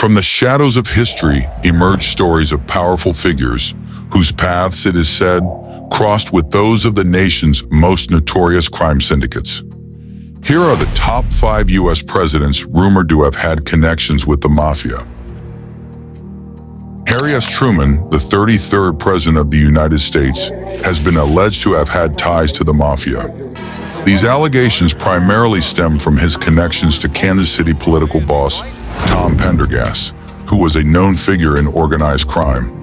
From the shadows of history emerge stories of powerful figures whose paths, it is said, crossed with those of the nation's most notorious crime syndicates. Here are the top 5 U.S. presidents rumored to have had connections with the Mafia. Harry S. Truman, the 33rd President of the United States, has been alleged to have had ties to the Mafia. These allegations primarily stem from his connections to Kansas City political boss Tom Pendergast, who was a known figure in organized crime.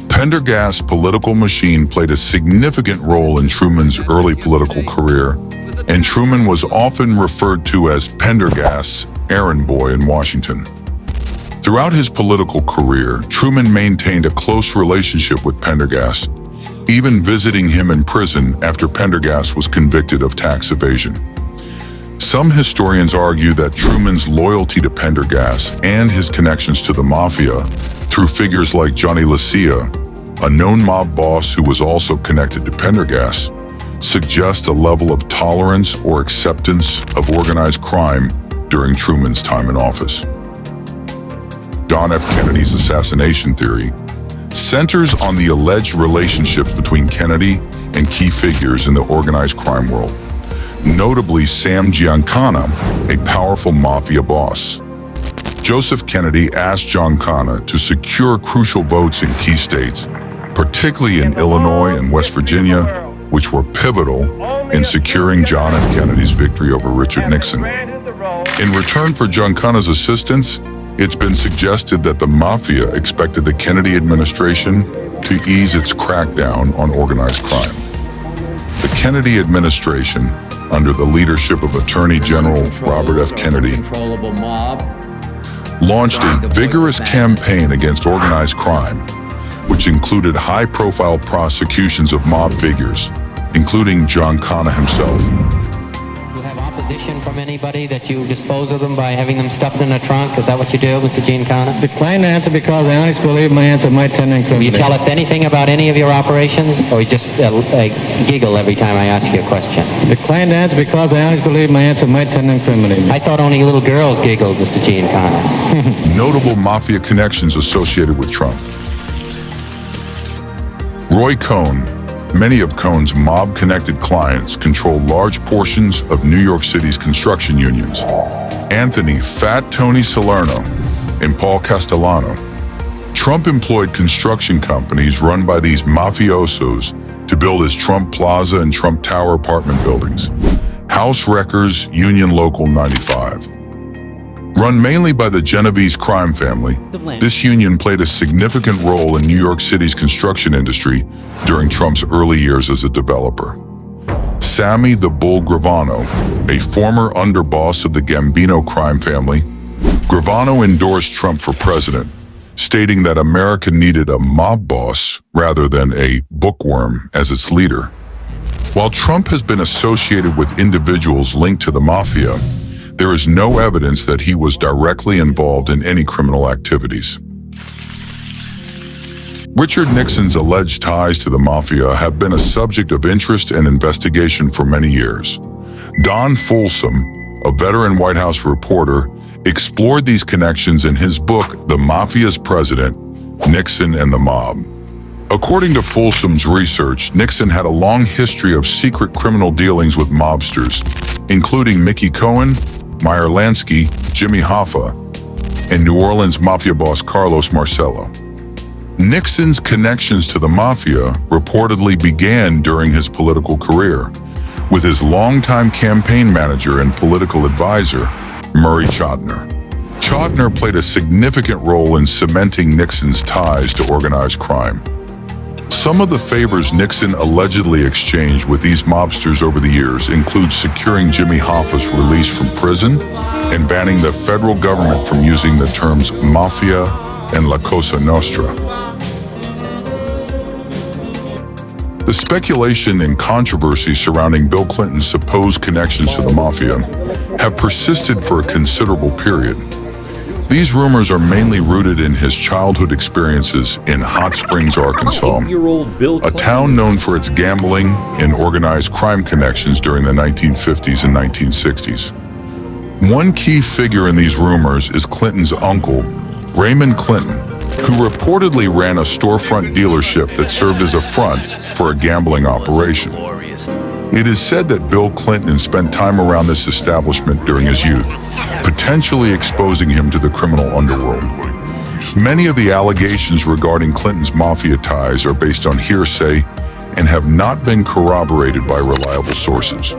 Pendergast's political machine played a significant role in Truman's early political career, and Truman was often referred to as Pendergast's errand boy in Washington. Throughout his political career, Truman maintained a close relationship with Pendergast, even visiting him in prison after Pendergast was convicted of tax evasion. Some historians argue that Truman's loyalty to Pendergast and his connections to the Mafia through figures like Johnny Lucia, a known mob boss who was also connected to Pendergast, suggest a level of tolerance or acceptance of organized crime during Truman's time in office. John F. Kennedy's assassination theory centers on the alleged relationships between Kennedy and key figures in the organized crime world, notably Sam Giancana, a powerful Mafia boss. Joseph Kennedy asked Giancana to secure crucial votes in key states, particularly in Illinois and West Virginia, which were pivotal in securing John F. Kennedy's victory over Richard Nixon. In return for Giancana's assistance, it's been suggested that the Mafia expected the Kennedy administration to ease its crackdown on organized crime. The Kennedy administration, under the leadership of Attorney General Robert F. Kennedy, launched a vigorous campaign against organized crime, which included high-profile prosecutions of mob figures, including Giancana himself. You have opposition from anybody that you dispose of them by having them stuffed in a trunk? Is that what you do, Mr. Giancana? Decline to answer because I honestly believe my answer might tend to incriminate. Will you tell us anything about any of your operations, or you just giggle every time I ask you a question? Decline to answer because I honestly believe my answer might tend to incriminate. I thought only little girls giggled, Mr. Giancana. Notable Mafia connections associated with Trump. Roy Cohn. Many of Cohn's mob-connected clients control large portions of New York City's construction unions. Anthony "Fat Tony" Salerno and Paul Castellano. Trump employed construction companies run by these mafiosos to build his Trump Plaza and Trump Tower apartment buildings. House Wreckers Union Local 95. Run mainly by the Genovese crime family, this union played a significant role in New York City's construction industry during Trump's early years as a developer. Sammy the Bull Gravano, a former underboss of the Gambino crime family, Gravano endorsed Trump for president, stating that America needed a mob boss rather than a bookworm as its leader. While Trump has been associated with individuals linked to the Mafia, there is no evidence that he was directly involved in any criminal activities. Richard Nixon's alleged ties to the Mafia have been a subject of interest and investigation for many years. Don Folsom, a veteran White House reporter, explored these connections in his book, The Mafia's President, Nixon and the Mob. According to Folsom's research, Nixon had a long history of secret criminal dealings with mobsters, including Mickey Cohen, Meyer Lansky, Jimmy Hoffa, and New Orleans Mafia boss Carlos Marcello. Nixon's connections to the Mafia reportedly began during his political career, with his longtime campaign manager and political advisor, Murray Chotiner. Chotiner played a significant role in cementing Nixon's ties to organized crime. Some of the favors Nixon allegedly exchanged with these mobsters over the years include securing Jimmy Hoffa's release from prison and banning the federal government from using the terms Mafia and La Cosa Nostra. The speculation and controversy surrounding Bill Clinton's supposed connections to the Mafia have persisted for a considerable period. These rumors are mainly rooted in his childhood experiences in Hot Springs, Arkansas, a town known for its gambling and organized crime connections during the 1950s and 1960s. One key figure in these rumors is Clinton's uncle, Raymond Clinton, who reportedly ran a storefront dealership that served as a front for a gambling operation. It is said that Bill Clinton spent time around this establishment during his youth, potentially exposing him to the criminal underworld. Many of the allegations regarding Clinton's mafia ties are based on hearsay and have not been corroborated by reliable sources.